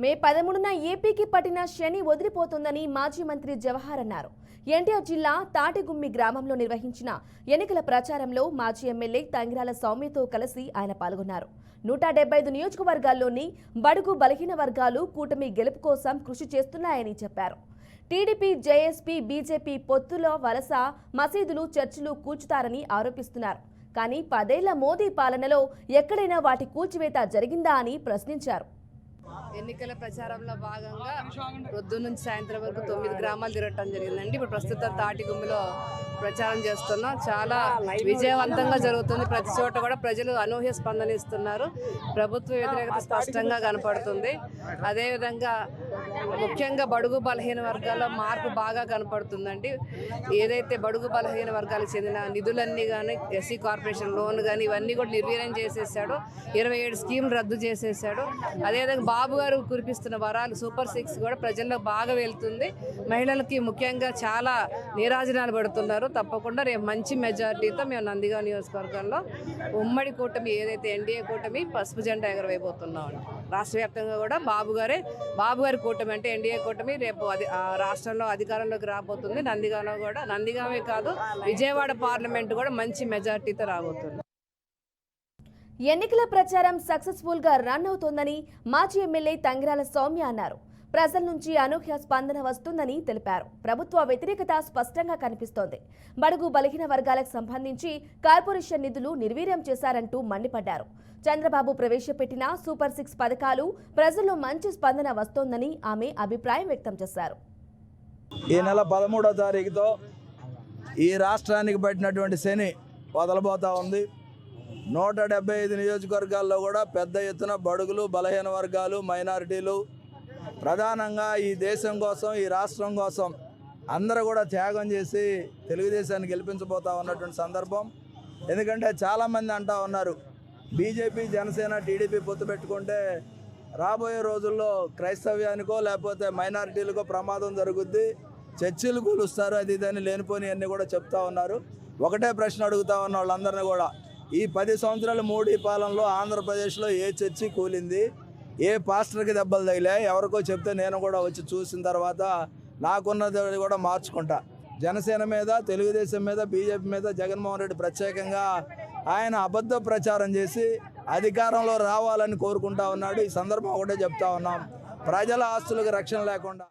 మే 11న ఏపీకి పట్టిన శని వదిలిపోతుందని మాజీ మంత్రి జవహర్ అన్నారు. ఎన్టీఆర్ జిల్లా తాటిగుమ్మి గ్రామంలో నిర్వహించిన ఎన్నికల ప్రచారంలో మాజీ ఎమ్మెల్యే తంగిరాల సౌమ్యతో కలిసి ఆయన పాల్గొన్నారు. 175 నియోజకవర్గాల్లోని బడుగు బలహీన వర్గాలు కూటమి గెలుపు కోసం కృషి చేస్తున్నాయని చెప్పారు. టీడీపీ, జేఎస్పీ, బీజేపీ పొత్తులో వలస మసీదులు, చర్చిలు కూల్చుతారని ఆరోపిస్తున్నారు. కానీ 10 ఏళ్ల మోదీ పాలనలో ఎక్కడైనా వాటి కూల్చివేత జరిగిందా అని ప్రశ్నించారు. ఎన్నికల ప్రచారంలో భాగంగా పొద్దు నుంచి సాయంత్రం వరకు 9 గ్రామాలు తిరగటం జరిగిందండి. ఇప్పుడు ప్రస్తుతం తాటిగుమ్మిలో ప్రచారం చేస్తున్నాం. చాలా విజయవంతంగా జరుగుతుంది. ప్రతి చోట కూడా ప్రజలు అనూహ్య స్పందన ఇస్తున్నారు. ప్రభుత్వ వ్యతిరేకత స్పష్టంగా కనపడుతుంది. అదేవిధంగా ముఖ్యంగా బడుగు బలహీన వర్గాల్లో మార్పు బాగా కనపడుతుందండి. ఏదైతే బడుగు బలహీన వర్గాలకు చెందిన నిధులన్నీ కానీ, ఎస్సీ కార్పొరేషన్ లోన్ కానీ ఇవన్నీ కూడా నిర్వీర్యం చేసేసాడు. 27 స్కీములు రద్దు చేసేసాడు. అదేవిధంగా బాబు గారు కురిపిస్తున్న వరాలు సూపర్ 6 కూడా ప్రజల్లో బాగా వెళ్తుంది. మహిళలకి ముఖ్యంగా చాలా నీరాజనాలు పడుతున్నారు. తప్పకుండా రేపు మంచి మెజార్టీతో మేము నందిగామ నియోజకవర్గంలో ఉమ్మడి కూటమి ఏదైతే ఎన్డీఏ కూటమి పసుపు జెండా ఎగరవేయబోతున్నాం. రాష్ట్ర వ్యాప్తంగా కూడా బాబు గారి కూటమి అంటే ఎన్డీఏ కూటమి రేపు రాష్ట్రంలో అధికారంలోకి రాబోతుంది. నందిగామే కాదు, విజయవాడ పార్లమెంట్ కూడా మంచి మెజార్టీతో రాబోతుంది. ఎన్నికల ప్రచారం సక్సెస్ఫుల్ గా రన్ అవుతోందని మాజీ ఎమ్మెల్యే తంగిరాల సౌమ్య అన్నారు. ప్రజల నుంచి అనూహ్య స్పందన వస్తుందని తెలిపారు. ప్రభుత్వ వ్యతిరేకత స్పష్టంగా కనిపిస్తోంది. బడుగు బలహీన వర్గాలకు సంబంధించి కార్పొరేషన్ నిధులు నిర్వీర్యం చేశారంటూ మండిపడ్డారు. చంద్రబాబు ప్రవేశపెట్టిన సూపర్ 6 పథకాలు ప్రజల్లో మంచి స్పందన వస్తోందని ఆమె అభిప్రాయం వ్యక్తం చేశారు. ఈ నెల 13వ తారీఖుతో ఈ రాష్ట్రానికి పట్టినటువంటి శని వదలబోతా ఉంది. 175 నియోజకవర్గాల్లో కూడా పెద్ద ఎత్తున బడుగులు, బలహీన వర్గాలు, మైనారిటీలు ప్రధానంగా ఈ దేశం కోసం, ఈ రాష్ట్రం కోసం అందరూ కూడా త్యాగం చేసి తెలుగుదేశాన్ని గెలిపించబోతా ఉన్నటువంటి సందర్భం. ఎందుకంటే చాలామంది అంటా ఉన్నారు, బీజేపీ, జనసేన, టీడీపీ పొత్తు పెట్టుకుంటే రాబోయే రోజుల్లో క్రైస్తవ్యానికో లేకపోతే మైనారిటీలకో ప్రమాదం జరుగుద్ది, చర్చిలు కూలుస్తారు, అది ఇదని లేనిపోని అన్నీ కూడా చెప్తా ఉన్నారు. ఒకటే ప్రశ్న అడుగుతా ఉన్న వాళ్ళందరినీ కూడా, ఈ 10 సంవత్సరాల మోడీ పాలనలో ఆంధ్రప్రదేశ్లో ఏ చర్చి కూలింది, ఏ పాస్టర్కి దెబ్బలు తగిలాయి, ఎవరికో చెప్తే నేను కూడా వచ్చి చూసిన తర్వాత నాకున్నది కూడా మార్చుకుంటా. జనసేన మీద, తెలుగుదేశం మీద, బీజేపీ మీద జగన్మోహన్ రెడ్డి ప్రత్యేకంగా ఆయన అబద్ధ ప్రచారం చేసి అధికారంలో రావాలని కోరుకుంటా ఉన్నాడు. ఈ సందర్భం ఒకటే చెప్తా ఉన్నాం, ప్రజల ఆస్తులకు రక్షణ లేకుండా